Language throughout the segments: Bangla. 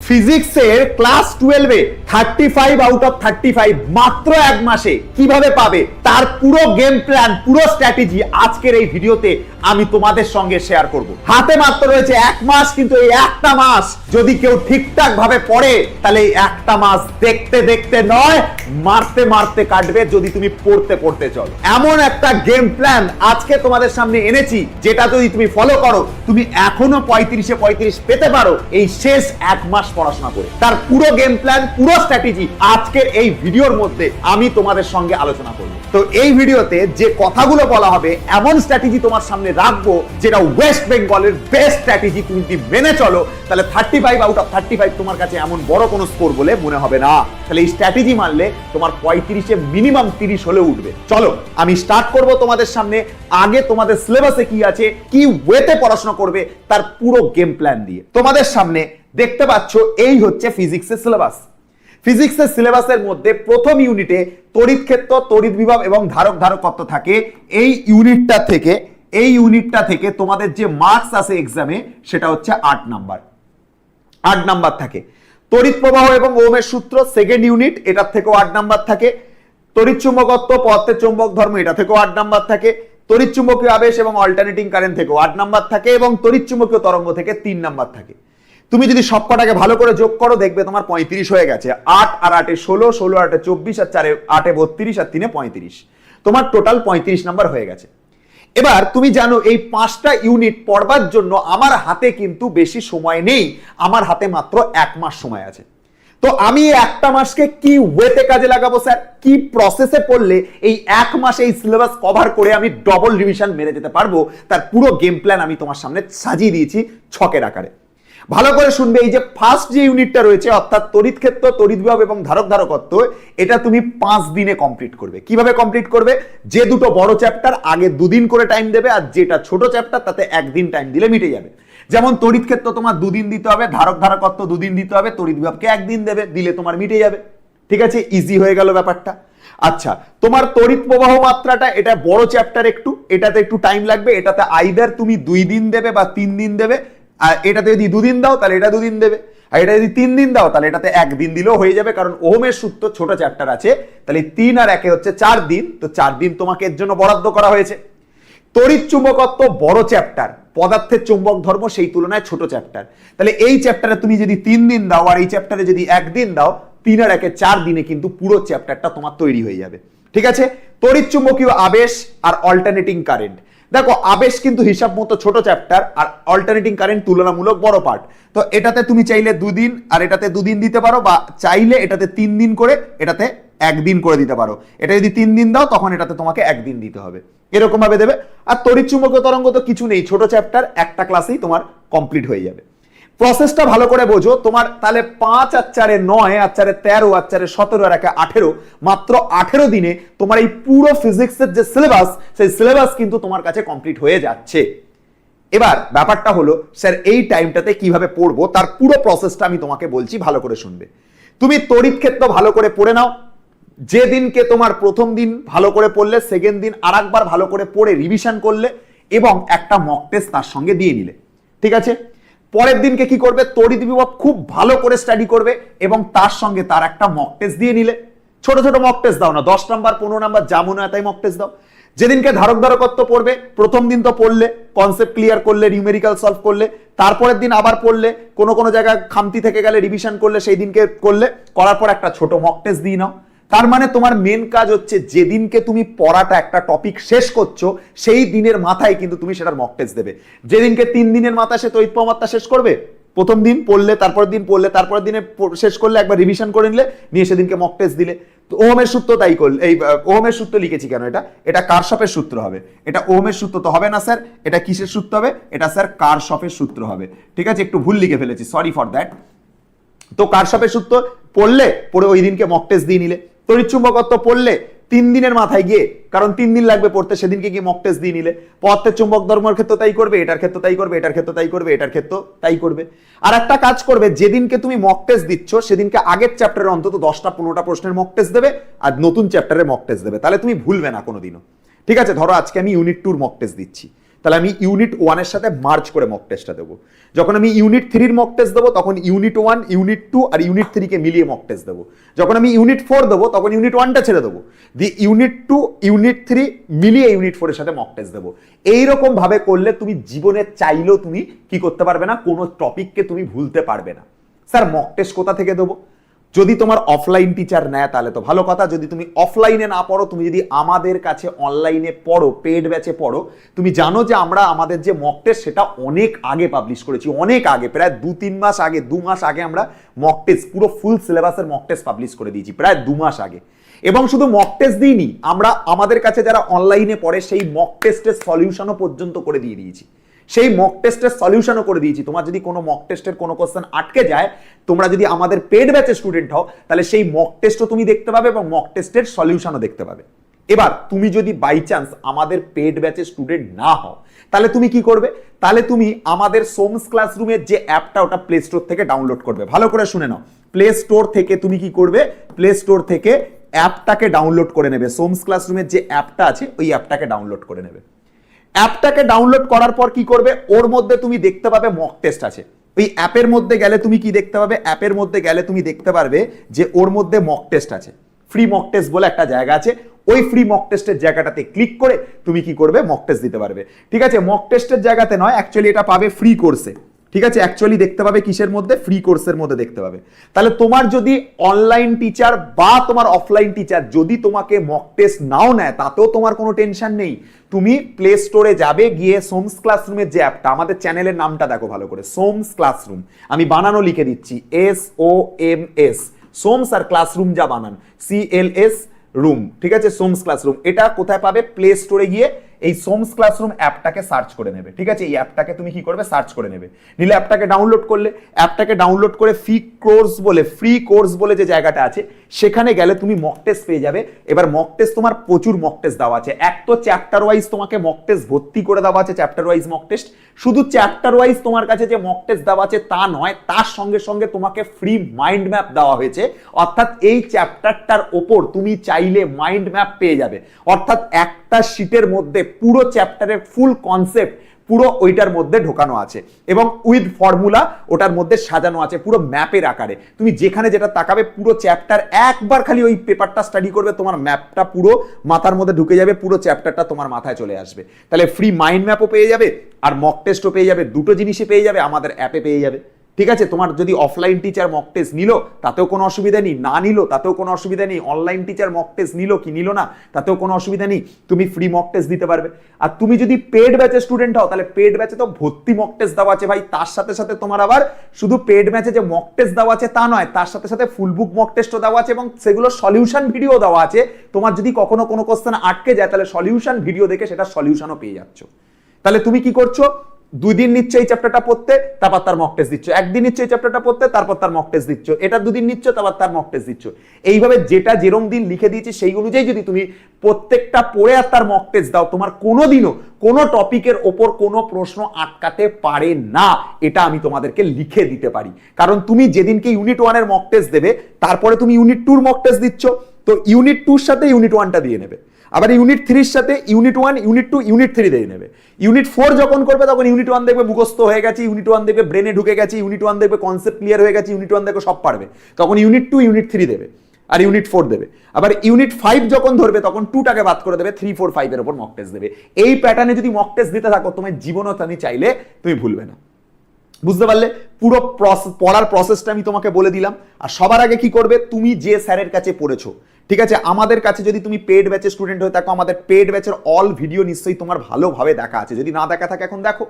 ফিজিক্সের ক্লাস 12 এ 35 আউট অফ 35 মাত্র এক মাসে কিভাবে পাবে তার পুরো গেম প্ল্যান, পুরো স্ট্র্যাটেজি আজকের এই ভিডিওতে আমি তোমাদের সঙ্গে শেয়ার করব। হাতে মাত্র রয়েছে এক মাস, কিন্তু এই একটা মাস যদি কেউ ঠিকঠাক ভাবে পড়ে তাহলে এই একটা মাস দেখতে দেখতে নয়, মারতে মারতে কাটবে যদি তুমি পড়তে পড়তে চলো। এমন একটা গেম প্ল্যান আজকে তোমাদের সামনে এনেছি, যেটা যদি তুমি ফলো করো তুমি এখনো 35-এ 35 পেতে পারো এই শেষ এক মাস পড়াশোনা করে। তার পুরো গেম প্ল্যান, পুরো স্ট্র্যাটেজি আজকের এই ভিডিওর মধ্যে আমি তোমাদের সঙ্গে আলোচনা করব। তো এই ভিডিওতে যে কথাগুলো বলা হবে, এমন স্ট্র্যাটেজি তোমার সামনে রাখবো যেটা ওয়েস্ট বেঙ্গলের বেস্ট স্ট্র্যাটেজি। তুমি যদি মেনে চলো তাহলে 35 আউট অফ 35 তোমার কাছে এমন বড় কোনো স্কোর বলে মনে হবে না। তাহলে এই স্ট্র্যাটেজি মানলে তোমার 35-এ মিনিমাম 30 হলে উঠবে। চলো আমি স্টার্ট করব তোমাদের সামনে। আগে তোমাদের সিলেবাসে কি আছে, কি ওয়েতে পড়াশোনা করবে তার পুরো গেম প্ল্যান দিয়ে। তোমাদের সামনে দেখতে পাচ্ছ এই হচ্ছে ফিজিক্সের সিলেবাস। ফিজিক্সের সিলেবাসের মধ্যে প্রথম ইউনিটে তড়িৎ ক্ষেত্র, তড়িৎ বিভব এবং ধারক ধারকত্ব থাকে। এই ইউনিটটা থেকে তোমাদের যে মার্কস আসে এক্সামে সেটা হচ্ছে 8 নাম্বার থাকে। তড়িৎ প্রবাহ এবং ওহমের সূত্র সেকেন্ড ইউনিট, এটার থেকেও 8 নাম্বার থাকে। তড়িৎ চুম্বকত্ব, পদার্থের চৌম্বক ধর্ম, এটা থেকেও 8 নাম্বার থাকে। তড়িৎ চুম্বকীয় আবেশ এবং অল্টারনেটিং কারেন্ট থেকেও 8 নাম্বার থাকে, এবং তড়িৎ চুম্বকীয় তরঙ্গ থেকে 3 নাম্বার থাকে। তুমি যদি সবকটাকে ভালো করে যোগ করো দেখবে তোমার 35 হয়ে গেছে। 8 আর 8 16, 16 আর 8 24, আর 4 8 32, আর 3 35, তোমার টোটাল 35 নাম্বার হয়ে গেছে। এবার তুমি জানো এই 5টা ইউনিট পড়বার জন্য আমার হাতে কিন্তু বেশি সময় নেই, আমার হাতে মাত্র এক মাস সময় আছে। তো আমি একটা মাসকে কি ওয়েতে কাজে লাগাবো স্যার, কি প্রসেসে পড়লে এই এক মাসে এই সিলেবাস কভার করে আমি ডবল রিভিশন মেরে যেতে পারবো, তার পুরো গেম প্ল্যান আমি তোমার সামনে সাজিয়ে দিয়েছি ছকের আকারে। ভালো করে শুনবে। এই যে ফার্স্ট যে ইউনিটটা রয়েছে অর্থাৎ তড়িৎ ক্ষেত্র, তড়িৎ বিভব এবং ধারক ধারকত্ব, এটা তুমি 5 দিনে কমপ্লিট করবে। কিভাবে কমপ্লিট করবে? যে দুটো বড় চ্যাপ্টার আগে 2 দিন করে টাইম দেবে, আর যেটা ছোট চ্যাপ্টার তাতে 1 দিন টাইম দিলে মিটে যাবে। যেমন তড়িৎ ক্ষেত্র তোমার 2 দিন দিতে হবে, ধারক ধারকত্ব 2 দিন দিতে হবে, তড়িৎ বিভবকে 1 দিন দেবে, দিলে তোমার মিটে যাবে। ঠিক আছে, ইজি হয়ে গেল ব্যাপারটা। আচ্ছা, তোমার তড়িৎ প্রবাহ মাত্রাটা, এটা বড় চ্যাপ্টার একটু, এটাতে একটু টাইম লাগবে। এটাতে আইদার তুমি 2 দিন দেবে বা 3 দিন দেবে। আর এটাতে যদি 2 দিন দাও তাহলে এটা 2 দিন দেবে, আর এটা যদি 3 দিন দাও তাহলে এটাতে 1 দিন দিলেও হয়ে যাবে, কারণ ওহমের সূত্র ছোট চ্যাপ্টার আছে। তাহলে 3 আর 1 হচ্ছে 4 দিন, তো 4 দিন তোমাকে এর জন্য বরাদ্দ করা হয়েছে। তড়িৎ চুম্বকত্ব বড় চ্যাপ্টার, পদার্থের চৌম্বক ধর্ম সেই তুলনায় ছোট চ্যাপ্টার। তাহলে এই চ্যাপ্টারে তুমি যদি 3 দিন দাও আর এই চ্যাপ্টারে যদি 1 দিন দাও, 3 আর 1 4 দিনে কিন্তু পুরো চ্যাপ্টারটা তোমার তৈরি হয়ে যাবে। ঠিক আছে, তড়িৎ চুম্বকীয় আবেশ আর অল্টারনেটিং কারেন্ট। দেখো আবেশ কিন্তু হিসাব মতো ছোট চ্যাপ্টার, আর অল্টারনেটিং কারেন্ট তুলনামূলক বড় পার্ট। তো এটাতে তুমি চাইলে 2 দিন আর এটাতে 2 দিন দিতে পারো, বা চাইলে এটাতে 3 দিন করে এটাতে 1 দিন করে দিতে পারো। এটা যদি 3 দিন দাও তখন এটাতে তোমাকে 1 দিন দিতে হবে, এরকম ভাবে দেবে। আর তড়িৎ চুম্বকীয় তরঙ্গ তো কিছু নেই, ছোট চ্যাপ্টার, একটা ক্লাসেই তোমার কমপ্লিট হয়ে যাবে। প্রসেসটা ভালো করে বোঝো। তোমার তাহলে 5 আর 4 9, আর 4 13, আর 4 17, আর 1 18, মাত্র 18 দিনে তোমার এই পুরো ফিজিক্সের যে সিলেবাস, সেই সিলেবাস কিন্তু তোমার কাছে কমপ্লিট হয়ে যাচ্ছে। এবার ব্যাপারটা হলো স্যার এই টাইমটাতে কিভাবে পড়বো তার পুরো প্রসেসটা আমি তোমাকে বলছি, ভালো করে শুনবে। তুমি তড়িৎ ক্ষেত্র ভালো করে পড়ে নাও। যেদিনকে তোমার প্রথম দিন ভালো করে পড়লে, সেকেন্ড দিন আর একবার ভালো করে পড়ে রিভিশন করলে এবং একটা মক টেস্ট তার সঙ্গে দিয়ে নিলে। ঠিক আছে, পরের দিনকে কি করবে? তড়িৎ বিভব খুব ভালো করে স্টাডি করবে এবং তার সঙ্গে তার একটা মক টেস্ট দিয়ে নিলে। ছোট ছোট মক টেস্ট দাও না, 10 নাম্বার 15 নাম্বার যা মনে হয় তাই মক টেস্ট দাও। যেদিনকে ধারক ধারকত্ব পড়বে, প্রথম দিন তো পড়লে, কনসেপ্ট ক্লিয়ার করলে, নিউমেরিক্যাল সলভ করলে, তারপরের দিন আবার পড়লে, কোনো জায়গায় খামতি থেকে গেলে রিভিশন করলে, সেই দিনকে করলে, করার পর একটা ছোট মক টেস্ট দিয়ে নাও। তার মানে তোমার মেন কাজ হচ্ছে যেদিনকে তুমি পড়াটা একটা টপিক শেষ করছো সেই দিনের মাথায় কিন্তু তুমি সেটার মক টেস্ট দেবে। যেদিনকে 3 দিনের মাথায় সে তড়িৎ প্রবাহ শেষ করবে, প্রথম দিন পড়লে, তারপরের দিন পড়লে, তারপরের দিনে শেষ করলে, একবার রিভিশন করে নিলে, নিয়ে সেদিনকে মক টেস্ট দিলে। তো ওহমের সূত্র তাই করলে। এই ওহমের সূত্র লিখেছি কেন? এটা কারশফের সূত্র হবে। এটা ওহমের সূত্র তো হবে না স্যার, এটা কিসের সূত্র হবে? এটা স্যার কারশফের সূত্র হবে। ঠিক আছে, একটু ভুল লিখে ফেলেছি, সরি ফর দ্যাট। তো কারশফের সূত্র পড়লে, পড়ে ওই দিনকে মক টেস্ট দিয়ে নিলে। তড়িৎ চুম্বকত্ব পড়লে 3 দিনের মাথায় গিয়ে, কারণ 3 দিন লাগবে পড়তে, সেদিনকে গিয়ে মক টেস্ট দিয়ে নিলে। পদার্থের চুম্বক ধর্মের ক্ষেত্রে তাই করবে, এটার ক্ষেত্রে তাই করবে, এটার ক্ষেত্রে তাই করবে, এটার ক্ষেত্রে তাই করবে। আর একটা কাজ করবে, যেদিনকে তুমি মক টেস্ট দিচ্ছ সেদিনকে আগের চ্যাপ্টারের অন্তত 10টা 15টা প্রশ্নের মক টেস্ট দেবে, আর নতুন চ্যাপ্টারের মক টেস্ট দেবে, তাহলে তুমি ভুলবে না কোনোদিনও। ঠিক আছে, ধরো আজকে আমি ইউনিট 2 মক টেস্ট দিচ্ছি, তাহলে আমি ইউনিট 1 এর সাথে মার্চ করে মক টেস্টটা দেবো। যখন আমি ইউনিট 3 এর মক টেস্ট দেবো তখন ইউনিট 1, ইউনিট 2 আর ইউনিট 3 কে মিলিয়ে মক টেস্ট দেবো। যখন আমি ইউনিট 4 দেবো তখন ইউনিট 1টা ছেড়ে দেবো, দিয়ে ইউনিট 2, ইউনিট 3 মিলিয়ে ইউনিট 4 এর সাথে মক টেস্ট দেবো। এইরকম ভাবে করলে তুমি জীবনে চাইলেও তুমি কি করতে পারবে না, কোনো টপিককে তুমি ভুলতে পারবে না। স্যার মক টেস্ট কোথা থেকে দেবো? যদি তোমার অফলাইন টিচার নেয় তাহলে তো ভালো কথা, যদি তুমি অফলাইনে না পড়ো, তুমি যদি আমাদের কাছে অনলাইনে পড়ো, পেড ব্যাচে পড়ো, তুমি জানো যে আমরা আমাদের যে মক টেস্ট সেটা অনেক আগে পাবলিশ করেছি, অনেক আগে, প্রায় 2-3 মাস আগে, 2 মাস আগে আমরা মক টেস্ট পুরো ফুল সিলেবাসের মক টেস্ট পাবলিশ করে দিয়েছি, প্রায় 2 মাস আগে। এবং শুধু মক টেস্ট দিইনি, আমরা আমাদের কাছে যারা অনলাইনে পড়ে সেই মক টেস্টের সলিউশনও পর্যন্ত করে দিয়ে দিয়েছি, সেই মক টেস্টের সলিউশনও করে দিয়েছি। তোমার যদি কোনো মক টেস্টের কোনো কোশ্চেন আটকে যায়, তোমরা যদি আমাদের পেড ব্যাচের স্টুডেন্ট হও, তাহলে সেই মক টেস্টও তুমি দেখতে পাবে এবং মক টেস্টের সলিউশনও দেখতে পাবে। এবার তুমি যদি বাই চান্স আমাদের পেড ব্যাচের স্টুডেন্ট না হও, তাহলে তুমি কি করবে? তাহলে তুমি আমাদের সোমস ক্লাসরুমের যে অ্যাপটা, ওটা প্লে স্টোর থেকে ডাউনলোড করবে। ভালো করে শুনে নাও, প্লে স্টোর থেকে তুমি কি করবে? প্লে স্টোর থেকে অ্যাপটাকে ডাউনলোড করে নেবে। সোমস ক্লাসরুমের যে অ্যাপটা আছে ওই অ্যাপটাকে ডাউনলোড করে নেবে। অ্যাপটাকে ডাউনলোড করার পর কি করবে? ওর মধ্যে তুমি দেখতে পাবে মক টেস্ট আছে। ওই অ্যাপের মধ্যে গেলে তুমি কি দেখতে পাবে? অ্যাপের মধ্যে গেলে তুমি দেখতে পারবে যে ওর মধ্যে মক টেস্ট আছে, ফ্রি মক টেস্ট বলে একটা জায়গা আছে। ওই ফ্রি মক টেস্টের জায়গাটাতে ক্লিক করে তুমি কি করবে? মক টেস্ট দিতে পারবে। ঠিক আছে, মক টেস্টের জায়গাতে নয়, অ্যাকচুয়ালি এটা পাবে ফ্রি কোর্সে। ঠিক আছে, অ্যাকচুয়ালি দেখতে পাবে কিসের মধ্যে? ফ্রি কোর্সের মধ্যে দেখতে পাবে। তাহলে তোমার যদি অনলাইন টিচার বা তোমার অফলাইন টিচার যদি তোমাকে মক টেস্ট নাও নেয়, তাতেও তোমার কোনো টেনশন নেই। তুমি প্লে স্টোরে যাবে, গিয়ে সোমস ক্লাসরুমের যে অ্যাপটা, আমাদের চ্যানেলের নামটা দেখো ভালো করে, সোমস ক্লাসরুম, আমি বানানো লিখে দিচ্ছি, SOMS, সোমস আর ক্লাসরুম যা বানান, CLS রুম। ঠিক আছে, সোমস ক্লাসরুম। এটা কোথায় পাবে? প্লে স্টোরে গিয়ে এই সোমস ক্লাসরুম অ্যাপটাকে সার্চ করে নেবে। ঠিক আছে, এই অ্যাপটাকে তুমি কি করবে? সার্চ করে নেবে। নিলে অ্যাপটাকে ডাউনলোড করলে, অ্যাপটাকে ডাউনলোড করে ফ্রি কোর্স বলে যে জায়গাটা আছে সেখানে গেলে তুমি মক টেস্ট পেয়ে যাবে। এবার মক টেস্ট তোমার প্রচুর মক টেস্ট দেওয়া আছে। এক তো চ্যাপ্টার ওয়াইজ তোমাকে মক টেস্ট ভর্তি করে দেওয়া আছে, চ্যাপ্টার ওয়াইজ মক টেস্ট। শুধু চ্যাপ্টার ওয়াইজ তোমার কাছে যে মক টেস্ট দেওয়া আছে তা নয়, তার সঙ্গে সঙ্গে তোমাকে ফ্রি মাইন্ড ম্যাপ দেওয়া হয়েছে। অর্থাৎ এই চ্যাপ্টারটার ওপর তুমি চাইলে মাইন্ড ম্যাপ পেয়ে যাবে। অর্থাৎ একটা শীটের মধ্যে পুরো চ্যাপ্টারের ফুল কনসেপ্ট পুরো ওইটার মধ্যে ঢোকানো আছে এবং উইথ ফর্মুলা ওটার মধ্যে সাজানো আছে পুরো ম্যাপের আকারে। তুমি যেখানে যেটা তাকাবে, পুরো চ্যাপ্টার একবার খালি ওই পেপারটা স্টাডি করবে, তোমার ম্যাপটা পুরো মাথার মধ্যে ঢুকে যাবে, পুরো চ্যাপ্টারটা তোমার মাথায় চলে আসবে। তাহলে ফ্রি মাইন্ড ম্যাপও পেয়ে যাবে আর মক টেস্টও পেয়ে যাবে, দুটো জিনিসই পেয়ে যাবে, আমাদের অ্যাপে পেয়ে যাবে। ঠিক আছে, তোমার যদি অফলাইন টিচার মক টেস্ট নিল তাতেও কোনো অসুবিধা নেই, না নিল তাতেও কোনো অসুবিধা নেই, অনলাইন টিচার মক টেস্ট নিল কি নিল না তাতেও কোনো অসুবিধা নেই, তুমি ফ্রি মক টেস্ট দিতে পারবে। আর তুমি যদি পেড ব্যাচের স্টুডেন্ট হও, তাহলে পেড ব্যাচে তো ভর্তি মক টেস্ট দেওয়া আছে ভাই। তার সাথে সাথে তোমার আবার শুধু পেড ব্যাচে যে মক টেস্ট দেওয়া আছে তা নয়, তার সাথে সাথে ফুল বুক মক টেস্টও দেওয়া আছে এবং সেগুলো সলিউশন ভিডিও দেওয়া আছে। তোমার যদি কখনো কোনো কোশ্চেন আটকে যায়, তাহলে সলিউশন ভিডিও দেখে সেটা সলিউশনও পেয়ে যাচ্ছ। তাহলে তুমি কি করছো? 2 দিন নিচ্ছ এই চ্যাপ্টারটা পড়তে, তারপর তার মক টেস্ট দিচ্ছ, একদিন নিচ্ছ এই চ্যাপ্টারটা পড়তে, তারপর তার মক টেস্ট দিচ্ছ, এটা 2 দিন নিচ্ছ, তারপর তার মক টেস্ট দিচ্ছ। এইভাবে যেটা যেরকম দিন লিখে দিয়েছি সেই অনুযায়ী যদি তুমি প্রত্যেকটা পড়ে আর তার মক টেস্ট দাও, তোমার কোনোদিনও কোনো টপিকের ওপর কোনো প্রশ্ন আটকাতে পারে না, এটা আমি তোমাদেরকে লিখে দিতে পারি। কারণ তুমি যেদিনকে ইউনিট 1 এর মক টেস্ট দেবে, তারপরে তুমি ইউনিট 2 এর মক টেস্ট দিচ্ছ, তো ইউনিট 2 এর সাথে ইউনিট 1টা দিয়ে নেবে, আবার ইউনিট 3 এর সাথে ইউনিট 1, ইউনিট 2, ইউনিট 3 দিয়ে নেবে। ইউনিট 4 যখন করবে তখন ইউনিট 1 দেখবে মুখস্থ হয়ে গেছে, ইউনিট 1 দেখবে ব্রেনে ঢুকে গেছে, ইউনিট 1 দেখবে কনসেপ্ট ক্লিয়ার হয়ে গেছে, ইউনিট 1 দেখবে সব পারবে, তখন ইউনিট 2, ইউনিট 3 দেবে আর ইউনিট 4 দেবে। আবার ইউনিট 5 যখন ধরবে তখন 2টাকে বাদ করে দেবে, 3, 4, 5 এর উপর মক টেস্ট দেবে। এই প্যাটার্নে যদি মক টেস্ট দিতে থাকো, তোমার জীবনও তুমি চাইলে তুমি ভুলবে না। বুঝতে পারলে? পুরো পড়ার প্রসেসটা আমি তোমাকে বলে দিলাম। আর সবার আগে কি করবে? তুমি যে স্যারের কাছে পড়েছো, ঠিক আছে, আমাদের কাছে যদি তুমি পেড ব্যাচের স্টুডেন্ট হয়ে থাকো, আমাদের পেড ব্যাচের অল ভিডিও নিশ্চয়ই তোমার ভালোভাবে দেখা আছে। যদি না দেখা থাকে এখন দেখো,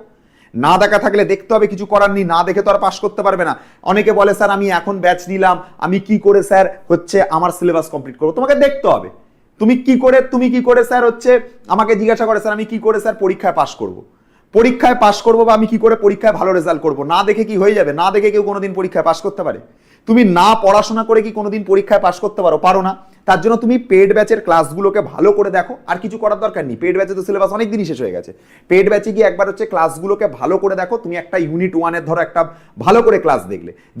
না দেখা থাকলে দেখতে হবে, কিছু করার নেই, না দেখে তো আর পাস করতে পারবে না। অনেকে বলে স্যার আমি এখন ব্যাচ নিলাম, আমি কি করে স্যার হচ্ছে আমার সিলেবাস কমপ্লিট করবো? তোমাকে দেখতে হবে তুমি কি করে স্যার হচ্ছে আমাকে জিজ্ঞাসা করে স্যার আমি কি করে স্যার পরীক্ষায় পাস করবো, বা আমি কি করে পরীক্ষায় ভালো রেজাল্ট করবো? না দেখে কি হয়ে যাবে? না দেখে কেউ কোনোদিন পরীক্ষায় পাস করতে পারে? তুমি না পড়াশোনা করে কি কোনোদিন পরীক্ষায় পাশ করতে পারো না। তার জন্য তুমি পেড ব্যাচের ক্লাসগুলোকে ভালো করে দেখো, আর কিছু করার দরকার নেই। পেড ব্যাচে তো সিলেবাস অনেক দিনই শেষ হয়ে গেছে। পেড ব্যাচে গিয়ে একবার হচ্ছে ক্লাসগুলোকে ভালো করে দেখো। তুমি একটা ইউনিট 1-এর ধরো একটা ভালো করে ক্লাস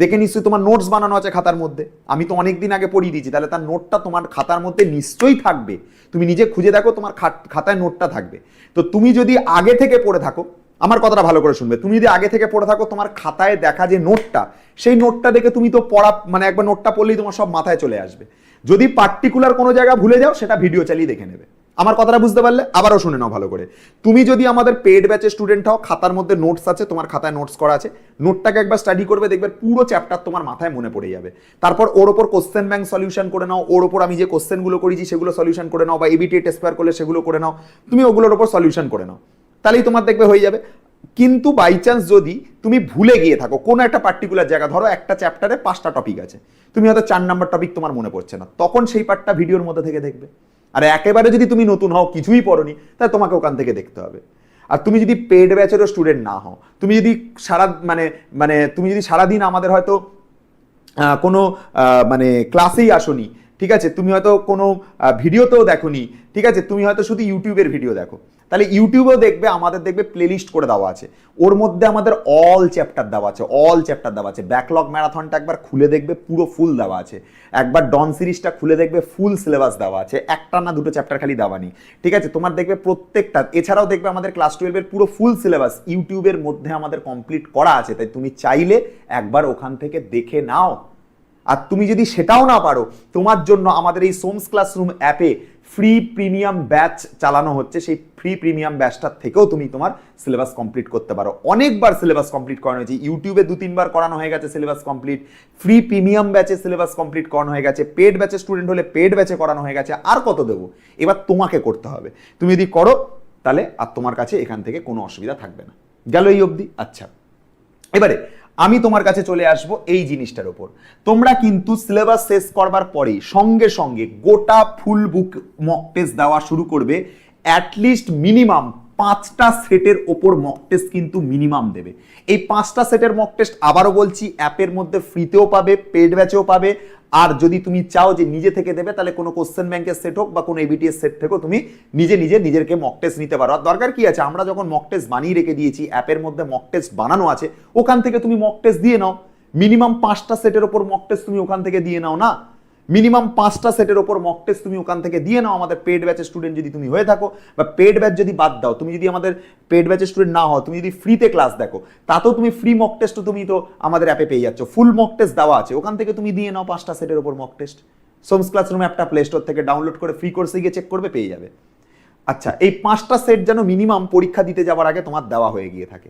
দেখে নিশ্চয়ই তোমার নোটস বানানো আছে খাতার মধ্যে। আমি তো অনেক দিন আগে পড়িয়ে দিয়েছি, তাহলে তার নোটটা তোমার খাতার মধ্যে নিশ্চয়ই থাকবে। তুমি নিজে খুঁজে দেখো, তোমার খাতায় নোটটা থাকবে। তো তুমি যদি আগে থেকে পড়ে থাকো, আমার কথাটা ভালো করে শুনবে, তুমি যদি আগে থেকে পড়ে থাকো, তোমার খাতায় দেখা যে নোটটা, সেই নোটটা দেখে তুমি তো পড়া মানে একবার নোটটা পড়লেই তোমার সব মাথায় চলে আসবে। যদি পার্টিকুলার কোনো জায়গা ভুলে যাও, সেটা ভিডিও চালিয়ে দেখে নেবে। আমার কথাটা বুঝতে পারলে? আবারও শুনে নাও ভালো করে। তুমি যদি আমাদের পেড ব্যাচের স্টুডেন্ট হও, খাতার মধ্যে নোটস আছে, তোমার খাতায় নোটস করা আছে, নোটটাকে একবার স্টাডি করবে, দেখবে পুরো চ্যাপ্টার তোমার মাথায় মনে পড়ে যাবে। তারপর ওর ওপর কোশ্চেন ব্যাংক সলিউশন করে নাও, ওর ওপর আমি যে কোশ্চেনগুলো করেছি সেগুলো সলিউশন করে নাও, বা এবিটি টেস্ট পেপার করলে সেগুলো করে নাও, তুমি ওগুলোর ওপর সলিউশন করে নাও, তাহলেই তোমার দেখবে হয়ে যাবে। কিন্তু বাই চান্স যদি তুমি ভুলে গিয়ে থাকো কোনো একটা পার্টিকুলার জায়গা, ধরো একটা চ্যাপ্টারে 5টা টপিক আছে, তুমি হয়তো 4 নাম্বার টপিক তোমার মনে পড়ছে না, তখন সেই পার্টটা ভিডিওর মধ্যে থেকে দেখবে। আর একেবারে যদি তুমি নতুন হও, কিছুই পড়োনি, তাহলে তোমাকে ওখান থেকে দেখতে হবে। আর তুমি যদি পেড ব্যাচেরও স্টুডেন্ট না হও, তুমি যদি তুমি যদি সারাদিন আমাদের হয়তো কোনো মানে ক্লাসেই আসোনি, ঠিক আছে, তুমি হয়তো কোনো ভিডিওতেও দেখোনি, ঠিক আছে, তুমি হয়তো শুধু ইউটিউবের ভিডিও দেখো, তাহলে ইউটিউবেও দেখবে আমাদের দেখবে প্লেলিস্ট করে দেওয়া আছে, ওর মধ্যে আমাদের অল চ্যাপ্টার দেওয়া আছে। ব্যাকলগ ম্যারাথনটা একবার খুলে দেখবে, পুরো ফুল দেওয়া আছে। একবার ডন সিরিজটা খুলে দেখবে, ফুল সিলেবাস দেওয়া আছে, একটা না দুটো চ্যাপ্টার খালি দেওয়া নেই, ঠিক আছে। তোমার দেখবে প্রত্যেকটা, এছাড়াও দেখবে আমাদের ক্লাস 12-এর পুরো ফুল সিলেবাস ইউটিউবের মধ্যে আমাদের কমপ্লিট করা আছে। তাই তুমি চাইলে একবার ওখান থেকে দেখে নাও। আর তুমি যদি সেটাও না পারো, তোমার জন্য আমাদের এই সোমস ক্লাসরুম অ্যাপে ফ্রি প্রিমিয়াম ব্যাচ চালানো হচ্ছে। সেই ফ্রি প্রিমিয়াম ব্যাচটার থেকেও তুমি তোমার সিলেবাস কমপ্লিট করতে পারো। অনেকবার সিলেবাস কমপ্লিট করানো হয়েছে, ইউটিউবে 2-3 বার করানো হয়ে গেছে সিলেবাস কমপ্লিট, ফ্রি প্রিমিয়াম ব্যাচে সিলেবাস কমপ্লিট করানো হয়ে গেছে, পেড ব্যাচের স্টুডেন্ট হলে পেড ব্যাচে করানো হয়ে গেছে। আর কত দেবো? এবার তোমাকে করতে হবে। তুমি যদি করো, তাহলে আর তোমার কাছে এখান থেকে কোনো অসুবিধা থাকবে না। গেল এই অবধি? আচ্ছা, এবারে আমি তোমার কাছে চলে আসবো এই জিনিসটার উপর। তোমরা কিন্তু সিলেবাস শেষ করবার পরেই সঙ্গে সঙ্গে গোটা ফুল বুক মক টেস্ট দেওয়া শুরু করবে। অ্যাটলিস্ট মিনিমাম 5টা সেটের ওপর মক টেস্ট কিন্তু মিনিমাম দেবে। এই 5টা সেটের মক টেস্ট আবারও বলছি, অ্যাপের মধ্যে ফ্রিতেও পাবে, পেড ব্যাচেও পাবে। আর যদি তুমি চাও যে নিজে থেকে দেবে, তাহলে কোনো কোশ্চেন ব্যাংকের সেট হোক বা কোনো এবিটিএস সেট থেকেও তুমি নিজেকে মক টেস্ট নিতে পারো। আর দরকার কি আছে, আমরা যখন মক টেস্ট বানিয়ে রেখে দিয়েছি, অ্যাপের মধ্যে মক টেস্ট বানানো আছে, ওখান থেকে তুমি মক টেস্ট দিয়ে নাও। মিনিমাম 5টা সেটের ওপর মক টেস্ট তুমি ওখান থেকে দিয়ে নাও না, মিনিমাম 5টা সেটের ওপর মক টেস্ট তুমি ওখান থেকে দিয়ে নাও। আমাদের পেড ব্যাচের স্টুডেন্ট যদি তুমি হয়ে থাকো, বা পেড ব্যাচ যদি বাদ দাও, তুমি যদি আমাদের পেড ব্যাচের স্টুডেন্ট না হও, তুমি যদি ফ্রিতে ক্লাস দেখো, তাতেও তুমি ফ্রি মক টেস্টও তুমি তো আমাদের অ্যাপে পেয়ে যাচ্ছ। ফুল মক টেস্ট দেওয়া আছে, ওখান থেকে তুমি দিয়ে নাও 5টা সেটের ওপর মক টেস্ট। সোমস ক্লাসরুম অ্যাপটা প্লে স্টোর থেকে ডাউনলোড করে ফ্রি কোর্সে গিয়ে চেক করবে, পেয়ে যাবে। আচ্ছা, এই 5টা সেট যেন মিনিমাম পরীক্ষা দিতে যাওয়ার আগে তোমার দেওয়া হয়ে গিয়ে থাকে।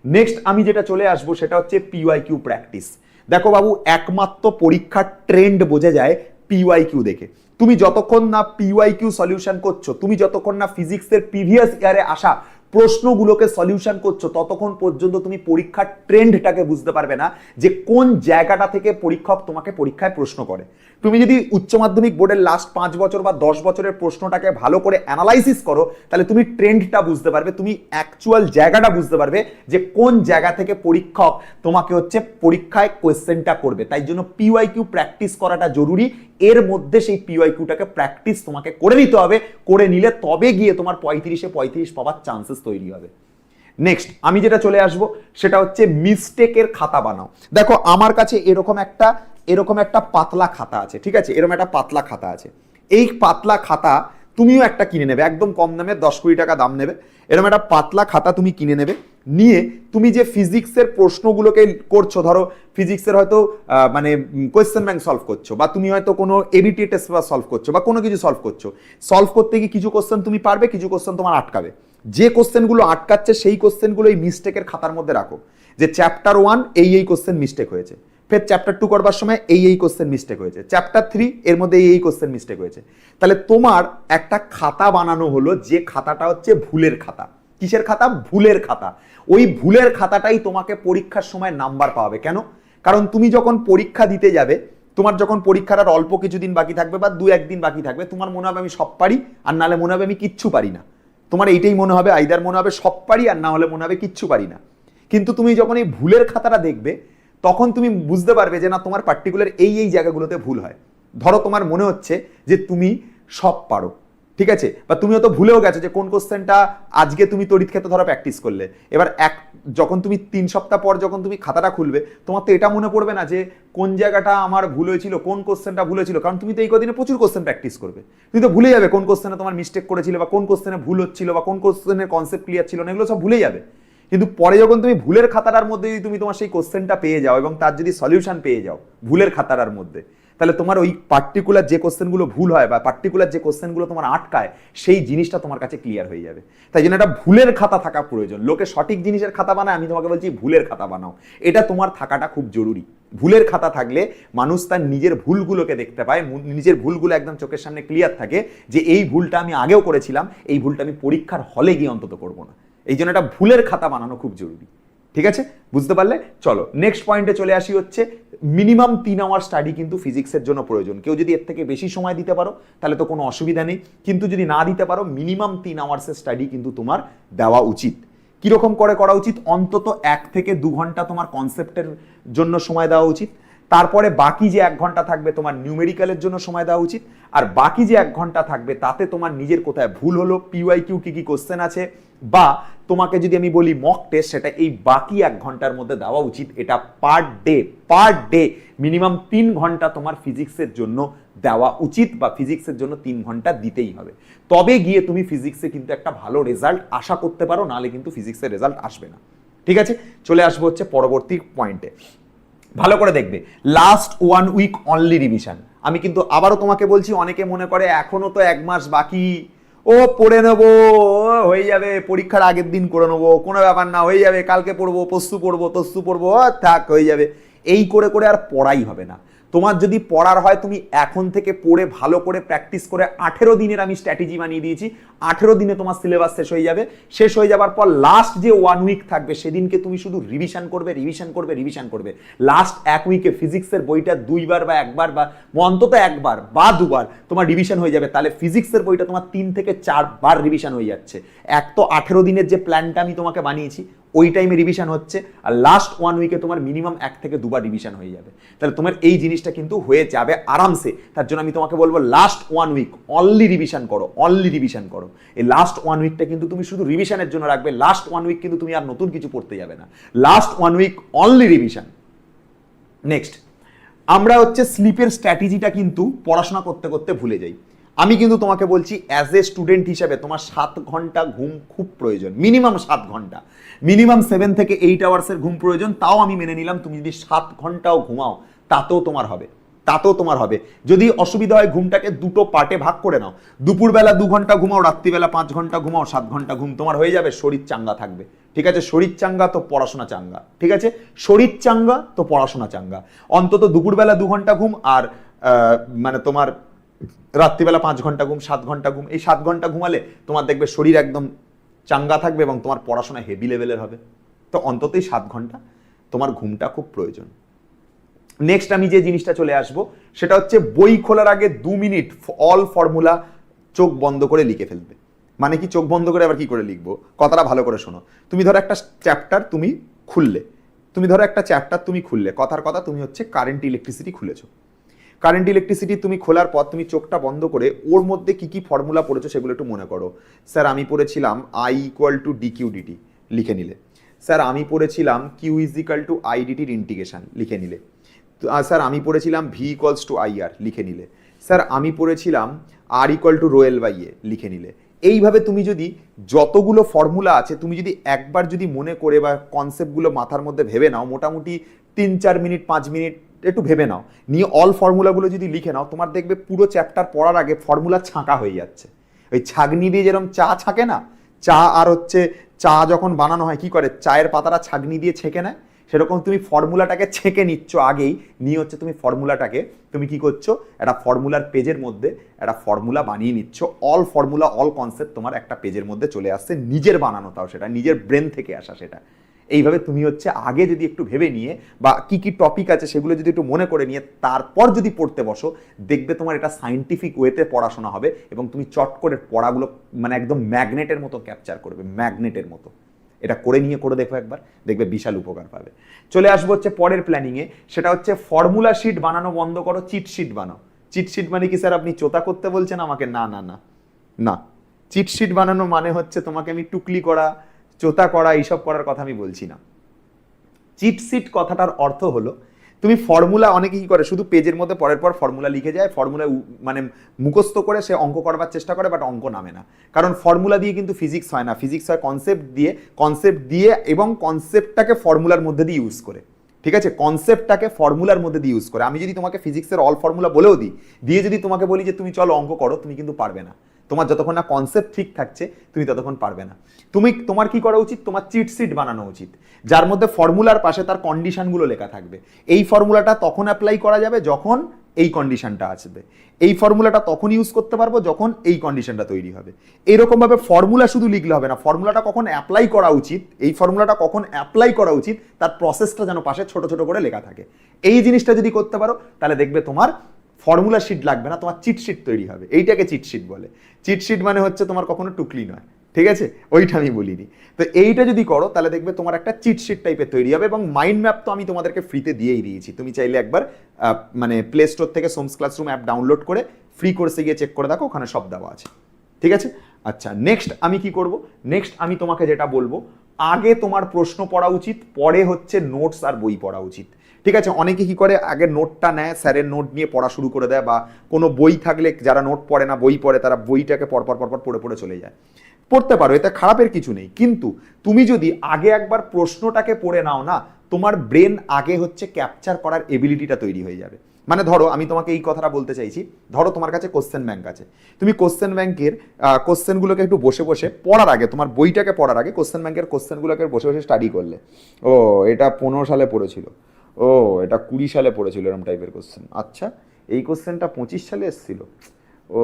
নেক্সট আমি যেটা চলে আসবো সেটা হচ্ছে পিওয়াইকিউ প্র্যাকটিস। দেখো বাবু, একমাত্র পরীক্ষার ট্রেন্ড বোঝা যায় পিওয়াইকিউ দেখে। তুমি যতক্ষণ না পিওয়াইকিউ সলিউশন করছো, তুমি যতক্ষণ না ফিজিক্সের প্রিভিয়াস ইয়ারে আসা প্রশ্নগুলোকে সলিউশন করছো, ততক্ষণ পর্যন্ত তুমি পরীক্ষার ট্রেন্ডটাকে বুঝতে পারবে না যে কোন জায়গাটা থেকে পরীক্ষক তোমাকে পরীক্ষায় প্রশ্ন করে। তুমি যদি উচ্চ মাধ্যমিক বোর্ডের লাস্ট 5 বছর বা 10 বছরের প্রশ্নটাকে ভালো করে অ্যানালাইসিস করো, তাহলে তুমি ট্রেন্ডটা বুঝতে পারবে, তুমি অ্যাকচুয়াল জায়গাটা বুঝতে পারবে যে কোন জায়গা থেকে পরীক্ষক তোমাকে হচ্ছে পরীক্ষায় কোয়েশ্চেনটা করবে। তাই জন্য পিওয়াইকিউ প্র্যাকটিস করাটা জরুরি। এর মধ্যে সেই পিওয়াইকিউটাকে প্র্যাকটিস তোমাকে করে নিতে হবে, করে নিলে তবে গিয়ে তোমার 35-এ 35 পাওয়ার চান্সেস তৈরি হবে। নেক্সট আমি যেটা চলে আসবো সেটা হচ্ছে মিস্টেকের খাতা বানাও। দেখো আমার কাছে এরকম একটা পাতলা খাতা আছে, ঠিক আছে, এরকম একটা পাতলা খাতা আছে। এই পাতলা খাতা তুমিও একটা কিনে নেবে, একদম কম দামে, 10-20 টাকা দাম নেবে। এরকম একটা পাতলা খাতা তুমি কিনে নেবে, নিয়ে তুমি যে ফিজিক্সের প্রশ্নগুলোকে করছো, ধরো ফিজিক্সের হয়তো মানে কোয়েশ্চেন ব্যাংক সলভ করছো, বা তুমি হয়তো কোনো এবিটি টেস্ট পেপার সলভ করছো, বা কোনো কিছু সলভ করছো। সলভ করতে গিয়ে কিছু কোশ্চেন তুমি পারবে, কিছু কোশ্চেন তোমার আটকাবে। যে কোশ্চেনগুলো আটকাচ্ছে সেই কোশ্চেনগুলো এই মিস্টেকের খাতার মধ্যে রাখো, যে চ্যাপ্টার 1 এই কোশ্চেন মিস্টেক হয়েছে, ফের চ্যাপ্টার 2 করবার সময় এই কোশ্চেন মিস্টেক হয়েছে, চ্যাপ্টার 3 এর মধ্যে এই কোশ্চেন মিস্টেক হয়েছে। তাহলে তোমার একটা খাতা বানানো হলো, যে খাতাটা হচ্ছে ভুলের খাতা। কিসের খাতা? ভুলের খাতা। ওই ভুলের খাতাটাই তোমাকে পরীক্ষার সময় নাম্বার পাবে। কেন? কারণ তুমি যখন পরীক্ষা দিতে যাবে, তোমার যখন পরীক্ষার আর অল্প কিছুদিন বাকি থাকবে বা 2-1 দিন বাকি থাকবে, তোমার মনে হবে আমি সব পারি, আর নাহলে মনে হবে আমি কিচ্ছু পারি না। তোমার এইটাই মনে হবে, আইদার মনে হবে সব পারি, আর না হলে মনে হবে কিচ্ছু পারি না। কিন্তু তুমি যখন এই ভুলের খাতাটা দেখবে, তখন তুমি বুঝতে পারবে যে না তোমার পার্টিকুলার এই জায়গাগুলোতে ভুল হয়। ধরো তোমার মনে হচ্ছে যে তুমি সব পারো, ঠিক আছে, বা তুমি হয়তো ভুলেও গেছো যে কোন কোশ্চেনটা আজকে তুমি তড়িৎ ক্ষেত্রে ধরো প্র্যাকটিস করলে, এবার যখন তুমি 3 সপ্তাহ পর যখন তুমি খাতাটা খুলবে তোমার তো এটা মনে পড়বে না যে কোন জায়গাটা আমার ভুল হয়েছিল, কোন কোশ্চেনটা ভুল হয়েছিল, কারণ তুমি তো এই কদিনে প্রচুর কোশ্চেন প্র্যাকটিস করবে, তুমি তো ভুলে যাবে কোন কোশ্চেনে তোমার মিস্টেক করেছিল বা কোন কোশ্চেনে ভুল হচ্ছিল বা কোন কোশ্চেনের কনসেপ্ট ক্লিয়ার ছিল না, এগুলো সব ভুলে যাবে। কিন্তু পরে যখন তুমি ভুলের খাতাটার মধ্যে যদি তুমি তোমার সেই কোশ্চেনটা পেয়ে যাও এবং তার যদি সলিউশন পেয়ে যাও ভুলের খাতাটার মধ্যে, তাহলে তোমার ওই পার্টিকুলার যে কোশ্চেনগুলো ভুল হয় বা পার্টিকুলার যে কোশ্চেনগুলো তোমার আটকায় সেই জিনিসটা তোমার কাছে ক্লিয়ার হয়ে যাবে। তাই জন্য একটা ভুলের খাতা থাকা প্রয়োজন। লোকে সঠিক জিনিসের খাতা বানায়, আমি তোমাকে বলছি ভুলের খাতা বানাও, এটা তোমার থাকাটা খুব জরুরি। ভুলের খাতা থাকলে মানুষ তার নিজের ভুলগুলোকে দেখতে পায়, নিজের ভুলগুলো একদম চোখের সামনে ক্লিয়ার থাকে যে এই ভুলটা আমি আগেও করেছিলাম, এই ভুলটা আমি পরীক্ষার হলে গিয়ে অন্তত করবো না। এই জন্য একটা ভুলের খাতা বানানো খুব জরুরি। ঠিক আছে, বুঝতে পারলে? চলো নেক্সট পয়েন্টে চলে আসি, হচ্ছে মিনিমাম 3 আওয়ার স্টাডি কিন্তু ফিজিক্সের জন্য প্রয়োজন। কেউ যদি এর থেকে বেশি সময় দিতে পারো তাহলে তো কোনো অসুবিধা নেই, কিন্তু যদি না দিতে পারো মিনিমাম 3 আওয়ার্সের স্টাডি কিন্তু তোমার দেওয়া উচিত। কিরকম করে করা উচিত? অন্তত 1 থেকে 2 ঘন্টা তোমার কনসেপ্টের জন্য সময় দেওয়া উচিত, তারপরে বাকি যে 1 ঘন্টা থাকবে তোমার নিউমেরিক্যালের জন্য সময় দেওয়া উচিত, আর বাকি যে 1 ঘন্টা থাকবে তাতে তোমার নিজের কোথায় ভুল হলো, পিওয়াইকিউ কি কি কোশ্চেন আছে, বা তোমাকে যদি আমি বলি মক টেস্ট, সেটা এই বাকি 1 ঘন্টার মধ্যে দেওয়া উচিত। এটা পার ডে মিনিমাম 3 ঘন্টা তোমার ফিজিক্সের জন্য দেওয়া উচিত, বা ফিজিক্সের জন্য 3 ঘন্টা দিতেই হবে। তবে গিয়ে তুমি ফিজিক্সে কিন্তু একটা ভালো রেজাল্ট আশা করতে পারো, নাহলে কিন্তু ফিজিক্সের রেজাল্ট আসবে না। ঠিক আছে, চলে আসবো হচ্ছে পরবর্তী পয়েন্টে। ভালো করে দেখবে, লাস্ট 1 উইক অনলি রিভিশন। আমি কিন্তু আবারও তোমাকে বলছি, অনেকে মনে করে এখনো তো 1 মাস বাকি, ও পড়ে নেবো, হয়ে যাবে, পরীক্ষার আগের দিন করে নেবো, কোনো ব্যাপার না, হয়ে যাবে, কালকে পড়বো, তস্তু পড়বো, থাক হয়ে যাবে। এই করে করে আর পড়াই হবে না। তোমার যদি পড়ার হয় তুমি এখন থেকে পড়ে ভালো করে প্র্যাকটিস করে 18 দিনের আমি স্ট্র্যাটেজি বানিয়ে দিয়েছি, 18 দিনে তোমার সিলেবাস শেষ হয়ে যাবে। শেষ হয়ে যাবার পর লাস্ট যে 1 উইক থাকবে সেদিনকে তুমি শুধু রিভিশন করবে। লাস্ট 1 উইকে ফিজিক্সের বইটা 2 বার বা 1 বার বা অন্তত 1 বার বা 2 বার তোমার রিভিশন হয়ে যাবে। তাহলে ফিজিক্সের বইটা তোমার 3 থেকে 4 বার রিভিশন হয়ে যাচ্ছে। এক তো 18 দিনের যে প্ল্যানটা আমি তোমাকে বানিয়েছি ওই টাইমে রিভিশন হচ্ছে, আর লাস্ট 1 উইকে তোমার মিনিমাম 1 থেকে 2 বার রিভিশন হয়ে যাবে। তাহলে তোমার এই জিনিসটা কিন্তু হয়ে যাবে আরামসে। তার জন্য আমি তোমাকে বলবো লাস্ট 1 উইক অনলি রিভিশন করো। এই লাস্ট 1 উইকটা কিন্তু তুমি শুধু রিভিশনের জন্য রাখবে। লাস্ট 1 উইক কিন্তু তুমি আর নতুন কিছু পড়তে যাবে না, last 1 week only revision. Next, আমরা হচ্ছে স্লিপের স্ট্র্যাটেজিটা কিন্তু পড়াশোনা করতে করতে ভুলে যাই। আমি কিন্তু তোমাকে বলছি অ্যাজ এ স্টুডেন্ট হিসেবে তোমার 7 ঘন্টা ঘুম খুব প্রয়োজন, মিনিমাম 7 ঘন্টা, মিনিমাম 7 থেকে 8 আওয়ার্সের ঘুম প্রয়োজন। তাও আমি মেনে নিলাম তুমি যদি 7 ঘন্টাও ঘুমাও তাতেও তোমার হবে। যদি অসুবিধা হয় ঘুমটাকে 2টো পার্টে ভাগ করে নাও, দুপুরবেলা 2 ঘন্টা ঘুমাও, রাত্রিবেলা 5 ঘন্টা ঘুমাও, 7 ঘন্টা ঘুম তোমার হয়ে যাবে। শরীর চাঙ্গা থাকবে। ঠিক আছে, শরীর চাঙ্গা তো পড়াশোনা চাঙ্গা। ঠিক আছে, শরীর চাঙ্গা তো পড়াশোনা চাঙ্গা। অন্তত দুপুরবেলা 2 ঘন্টা ঘুম, আর মানে তোমার রাত্রিবেলা 5 ঘন্টা ঘুম, 7 ঘন্টা ঘুম। এই 7 ঘন্টা ঘুমালে তোমার দেখবে শরীর একদম চাঙ্গা থাকবে এবং তোমার পড়াশোনা হেভি লেভেলের হবে। তো অন্ততই 7 ঘন্টা তোমার ঘুমটা খুব প্রয়োজন। নেক্সট আমি যে জিনিসটা চলে আসবো সেটা হচ্ছে বই খোলার আগে 2 মিনিট অল ফর্মুলা চোখ বন্ধ করে লিখে ফেলবে। মানে কি চোখ বন্ধ করে আবার কি করে লিখবো, কথাটা ভালো করে শোনো। তুমি ধরো একটা চ্যাপ্টার তুমি খুললে, কথার কথা তুমি হচ্ছে কারেন্ট ইলেকট্রিসিটি খুলেছো। কারেন্ট ইলেকট্রিসিটি তুমি খোলার পর তুমি চোখটা বন্ধ করে ওর মধ্যে কি কি ফর্মুলা পড়েছো সেগুলো একটু মনে করো। স্যার আমি পড়েছিলাম I = dq/dt, লিখে নিলে। স্যার আমি পড়েছিলাম Q = I/dt ইন্টিগ্রেশন, লিখে নিলে। স্যার আমি পড়েছিলাম V = IR, লিখে নিলে। স্যার আমি পড়েছিলাম R = ρL/A, লিখে নিলে। এইভাবে তুমি যদি যতগুলো ফর্মুলা আছে তুমি যদি একবার যদি মনে করে বা কনসেপ্টগুলো মাথার মধ্যে ভেবে নাও, মোটামুটি 3-4 মিনিট 5 মিনিট একটু ভেবে নাও, নিয়ে অল ফর্মুলাগুলো যদি লিখে নাও, তোমার দেখবে পুরো চ্যাপ্টার পড়ার আগে ফর্মুলা ছাঁকা হয়ে যাচ্ছে। ওই ছাঁকনি দিয়ে যেরকম চা ছাঁকে না, চা আর হচ্ছে চা যখন বানানো হয় কি করে, চায়ের পাতাটা ছাঁকনি দিয়ে ছেঁকে নেয়, সেরকম তুমি ফর্মুলাটাকে ছেঁকে নিচ্ছ আগেই, নিয়ে হচ্ছে তুমি ফর্মুলাটাকে তুমি কি করছো, একটা ফর্মুলার পেজের মধ্যে একটা ফর্মুলা বানিয়ে নিচ্ছ। অল ফর্মুলা অল কনসেপ্ট তোমার একটা পেজের মধ্যে চলে আসছে, নিজের বানানো, তাও সেটা নিজের ব্রেন থেকে আসা। সেটা এইভাবে তুমি হচ্ছে আগে যদি একটু ভেবে নিয়ে বা কি কি টপিক আছে সেগুলো যদি একটু মনে করে নিয়ে তারপর যদি পড়তে বসো, দেখবে তোমার এটা সায়েন্টিফিক ওয়েতে পড়াশোনা হবে এবং তুমি চট করে পড়াগুলো মানে একদম ম্যাগনেটের মতো ক্যাপচার করবে, ম্যাগনেটের মতো। এটা করে দেখো একবার, দেখবে বিশাল উপকার পাবে। চলে আসবো হচ্ছে পরের প্ল্যানিংয়ে, সেটা হচ্ছে ফর্মুলা শিট বানানো বন্ধ করো, চিট শিট বানাও। চিট শিট মানে কি স্যার আপনি চোতা করতে বলছেন আমাকে? না না না না, চিট শিট বানানো মানে হচ্ছে তোমাকে আমি টুকলি করা, চোতা করা, এইসব করার কথা আমি বলছি না। চিট শিট কথাটার অর্থ হলো তুমি ফর্মুলা, অনেকে কি করে শুধু পেজের মধ্যে পরের পর ফর্মুলা লিখে যায়, ফর্মুলা মানে মুখস্থ করে সে অঙ্ক করবার চেষ্টা করে, বাট অঙ্ক নামে না। কারণ ফর্মুলা দিয়ে কিন্তু ফিজিক্স হয় না, ফিজিক্স হয় কনসেপ্ট দিয়ে এবং কনসেপ্টটাকে ফর্মুলার মধ্যে দিয়ে ইউজ করে। ঠিক আছে, কনসেপ্টটাকে ফর্মুলার মধ্যে দিয়ে ইউজ করে। আমি যদি তোমাকে ফিজিক্সের অল ফর্মুলা বলেও দিই, দিয়ে যদি তোমাকে বলি যে তুমি চলো অঙ্ক করো, তুমি কিন্তু পারবে না। তোমার যতক্ষণ না কনসেপ্ট ঠিক থাকছে তুমি ততক্ষণ পারবে না। তোমার কি করা উচিত? তোমার চিট শিট বানানো উচিত, যার মধ্যে ফর্মুলার পাশে তার কন্ডিশনগুলো লেখা থাকবে। এই ফর্মুলাটা তখন অ্যাপ্লাই করা যাবে যখন এই কন্ডিশনটা আসবে, এই ফর্মুলাটা তখন ইউজ করতে পারবো যখন এই কন্ডিশনটা তৈরি হবে। এরকম ভাবে ফর্মুলা শুধু লিখলে হবে না, ফর্মুলাটা কখন অ্যাপ্লাই করা উচিত, এই ফর্মুলাটা কখন অ্যাপ্লাই করা উচিত তার প্রসেসটা যেন পাশে ছোট ছোট করে লেখা থাকে। এই জিনিসটা যদি করতে পারো তাহলে দেখবে তোমার ফর্মুলা শিট লাগবে না, তোমার চিট শিট তৈরি হবে। এইটাকে চিট শিট বলে। চিট শিট মানে হচ্ছে তোমার কখনো টুকলি নয়, ঠিক আছে, ওইটা আমি বলিনি। তো এইটা যদি করো তাহলে দেখবে তোমার একটা চিট শিট টাইপের তৈরি হবে। এবং মাইন্ড ম্যাপ তো আমি তোমাদেরকে ফ্রিতে দিয়েই দিয়েছি, তুমি চাইলে একবার মানে প্লে স্টোর থেকে সোমস ক্লাসরুম অ্যাপ ডাউনলোড করে ফ্রি কোর্সে গিয়ে চেক করে দেখো, ওখানে সব দেওয়া আছে। ঠিক আছে, আচ্ছা নেক্সট আমি কি করব? নেক্সট আমি তোমাকে যেটা বলবো, আগে তোমার প্রশ্ন পড়া উচিত, পরে হচ্ছে নোটস আর বই পড়া উচিত। ঠিক আছে, অনেকে কি করে আগে নোটটা নেয়, স্যারের নোট নিয়ে পড়া শুরু করে দেয়, বা কোনো বই থাকলে যারা নোট পড়ে না বই পড়ে তারা বইটাকে পরপর পড়ে চলে যায়। পড়তে পারো, এতে খারাপের কিছু নেই, কিন্তু তুমি যদি আগে একবার প্রশ্নটাকে পড়ে নাও না, তোমার ব্রেন আগে হচ্ছে ক্যাপচার করার এবিলিটিটা তৈরি হয়ে যাবে। মানে ধরো আমি তোমাকে এই কথাটা বলতে চাইছি, ধরো তোমার কাছে কোশ্চেন ব্যাংক আছে, তুমি কোশ্চেন ব্যাংকের কোশ্চেনগুলোকে একটু বসে বসে পড়ার আগে, তোমার বইটাকে পড়ার আগে কোশ্চেন ব্যাংকের কোশ্চেনগুলোকে বসে বসে স্টাডি করলে, ও এটা 15 সালে পড়েছিল, ও এটা 20 সালে পড়েছিল, এরকম টাইপের কোশ্চেন, আচ্ছা এই কোশ্চেনটা 25 সালে এসেছিল, ও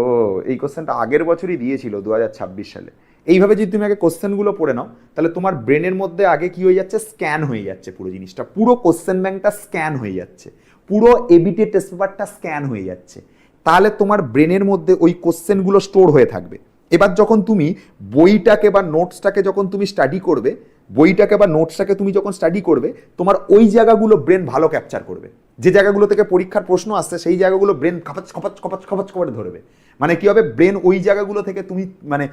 এই কোশ্চেনটা আগের বছরই দিয়েছিল 2026 সালে। এইভাবে যদি তুমি আগে কোশ্চেনগুলো পড়ে নাও, তাহলে তোমার ব্রেনের মধ্যে আগে কি হয়ে যাচ্ছে, স্ক্যান হয়ে যাচ্ছে পুরো জিনিসটা, পুরো কোশ্চেন ব্যাংকটা স্ক্যান হয়ে যাচ্ছে, পুরো এবিটি টেস্ট পেপারটা স্ক্যান হয়ে যাচ্ছে। তাহলে তোমার ব্রেনের মধ্যে ওই কোশ্চেনগুলো স্টোর হয়ে থাকবে। এবার যখন তুমি বইটাকে বা নোটসটাকে যখন তুমি স্টাডি করবে, বইটাকে বা নোটসটাকে তুমি যখন স্টাডি করবে, তোমার ওই জায়গাগুলো ব্রেন ভালো ক্যাপচার করবে। যে জায়গাগুলো থেকে পরীক্ষার প্রশ্ন আসছে সেই জায়গাগুলো ব্রেন খপাচ করে ধরবে। মানে কি হবে, ব্রেন ওই জায়গাগুলো থেকে তুমি মানে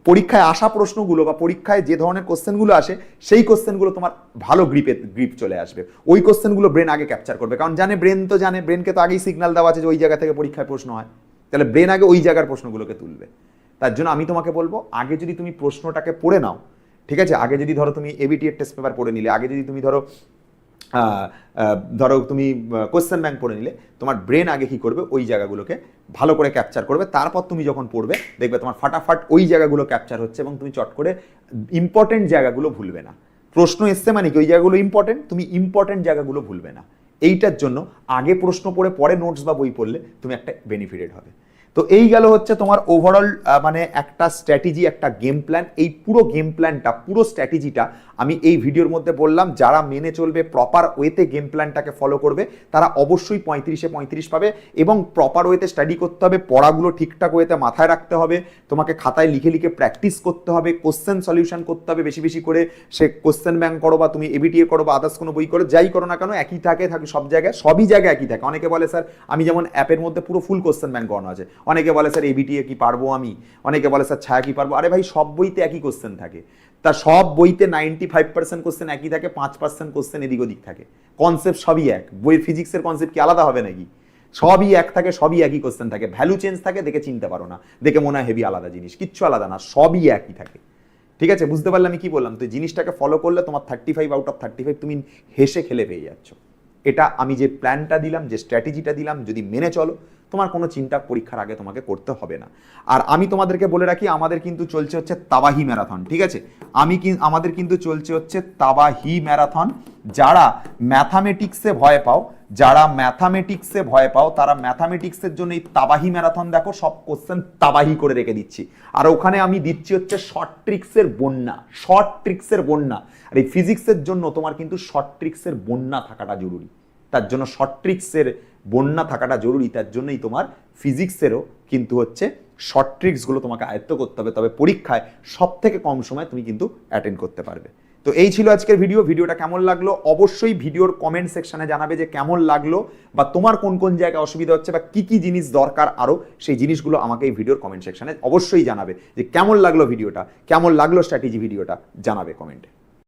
পরীক্ষায় আসা প্রশ্নগুলো বা পরীক্ষায় যে ধরনের কোশ্চেনগুলো আসে সেই কোশ্চেনগুলো তোমার ভালো গ্রিপ চলে আসবে। ওই কোশ্চেনগুলো ব্রেন আগে ক্যাপচার করবে, কারণ জানে ব্রেনকে তো আগেই সিগন্যাল দেওয়া আছে যে ওই জায়গা থেকে পরীক্ষায় প্রশ্ন হয়, তাহলে ব্রেন আগে ওই জায়গার প্রশ্নগুলোকে তুলবে। তার জন্য আমি তোমাকে বলবো, আগে যদি তুমি প্রশ্নটাকে পড়ে নাও, ঠিক আছে, আগে যদি ধরো তুমি এবিটি এর টেস্ট পেপার পড়ে নিলে, আগে যদি তুমি ধরো তুমি কোশ্চেন ব্যাংক পড়ে নিলে, তোমার ব্রেন আগে কি করবে, ওই জায়গাগুলোকে ভালো করে ক্যাপচার করবে। তারপর তুমি যখন পড়বে দেখবে তোমার ফাটাফাট ওই জায়গাগুলো ক্যাপচার হচ্ছে এবং তুমি চট করে ইম্পর্টেন্ট জায়গাগুলো ভুলবে না। প্রশ্ন এসছে মানে কি ওই জায়গাগুলো ইম্পর্টেন্ট, তুমি ইম্পর্টেন্ট জায়গাগুলো ভুলবে না। এইটার জন্য আগে প্রশ্ন পড়ে পরে নোটস বা বই পড়লে তুমি একটা বেনিফিটেড হবে। তো এই গেল হচ্ছে তোমার ওভারঅল মানে একটা স্ট্র্যাটেজি, একটা গেম প্ল্যান। এই পুরো গেম প্ল্যানটা, পুরো স্ট্র্যাটেজিটা আমি এই ভিডিওর মধ্যে বললাম। যারা মেনে চলবে, প্রপার ওয়েতে গেম প্ল্যানটাকে ফলো করবে, তারা অবশ্যই 35-এ 35 পাবে। এবং প্রপার ওয়েতে স্টাডি করতে হবে, পড়াগুলো ঠিকঠাক ওয়েতে মাথায় রাখতে হবে, তোমাকে খাতায় লিখে লিখে প্র্যাকটিস করতে হবে, কোশ্চেন সলিউশন করতে হবে বেশি বেশি করে। সে কোশ্চেন ব্যাংক করো বা তুমি এবিটিএ করো বা আদার্স কোনো বই করো, যাই করো না কেন একই থাকে সব জায়গায়, সবই জায়গায় একই থাকে। অনেকে বলে স্যার আমি যেমন অ্যাপের মধ্যে পুরো ফুল কোশ্চেন ব্যাংক করানো আছে, অনেকে বলে স্যার এবিটিএ কি পারবো আমি, অনেকে বলে স্যার ছায়া কি পারবো। আরে ভাই, সব বইতে একই কোশ্চেন থাকে, তা সব বইতে 95% কোশ্চেন একই থাকে, 5% কোশ্চেন এদিক ওদিক থাকে, কনসেপ্ট সবই এক। বইয়ের ফিজিক্সের কনসেপ্ট কি আলাদা হবে নাকি? সবই এক থাকে, সবই একই কোশ্চেন থাকে, ভ্যালু চেঞ্জ থাকে, দেখে চিনতে পারো না, দেখে মনে হয় হেভি আলাদা জিনিস, কিচ্ছু আলাদা না, সবই একই থাকে। ঠিক আছে, বুঝতে পারলে আমি কি বললাম? তো জিনিসটাকে ফলো করলে তোমার 35 আউট অফ 35 তুমি হেসে খেলে পেয়ে যাচ্ছ। এটা আমি যে প্ল্যানটা দিলাম, যে স্ট্র্যাটেজিটা দিলাম, যদি মেনে চলো তোমার কোনো চিন্তা পরীক্ষার আগে তোমাকে করতে হবে না। আর আমি তোমাদেরকে বলে রাখি, আমাদের কিন্তু চলছে হচ্ছে তাবাহি ম্যারাথন। ঠিক আছে, আমাদের কিন্তু চলছে হচ্ছে তাবাহি ম্যারাথন। যারা ম্যাথামেটিক্সে ভয় পাও, তারা ম্যাথামেটিক্সের জন্য এই তাবাহি ম্যারাথন দেখো, সব কোশ্চেন তাবাহি করে রেখে দিচ্ছি। আর ওখানে আমি দিচ্ছি হচ্ছে শর্ট ট্রিক্সের বন্যা। আর এই ফিজিক্সের জন্য তোমার কিন্তু শর্ট ট্রিক্সের বন্যা থাকাটা জরুরি। তার জন্য শর্ট ট্রিক্সের বন্যা থাকাটা জরুরি, তার জন্যই তোমার ফিজিক্সেরও কিন্তু হচ্ছে শর্ট ট্রিক্সগুলো তোমাকে আয়ত্ত করতে হবে, তবে পরীক্ষায় সব থেকে কম সময় তুমি কিন্তু অ্যাটেন্ড করতে পারবে। তো এই ছিল আজকের ভিডিওটা কেমন লাগলো অবশ্যই ভিডিওর কমেন্ট সেকশনে জানাবে যে কেমন লাগলো, বা তোমার কোন কোন জায়গায় অসুবিধা হচ্ছে বা কি কি জিনিস দরকার আরো, সেই জিনিসগুলো আমাকে এই ভিডিওর কমেন্ট সেকশনে অবশ্যই জানাবে যে কেমন লাগলো ভিডিওটা, কেমন লাগলো স্ট্র্যাটেজি ভিডিওটা, জানাবে কমেন্টে।